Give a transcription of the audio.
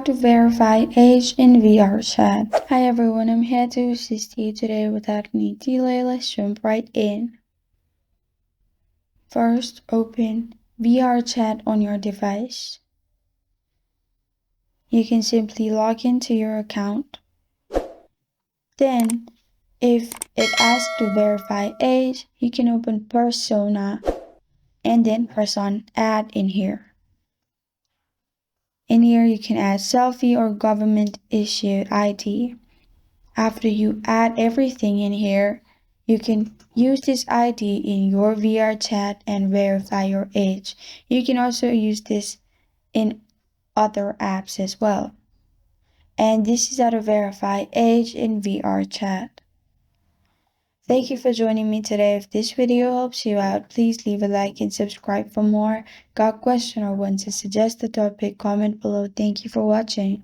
to verify age in VRChat. Hi everyone, I'm here to assist you today without any delay. Let's jump right in. First, open VRChat on your device. You can simply log into your account. Then, if it asks to verify age, you can open Persona and then press on Add in here. In here, you can add selfie or government issued ID. After you add everything in here, you can use this ID in your VRChat and verify your age. You can also use this in other apps as well. And this is how to verify age in VRChat. Thank you for joining me today. If this video helps you out, please leave a like and subscribe for more. Got a question or want to suggest a topic? Comment below. Thank you for watching.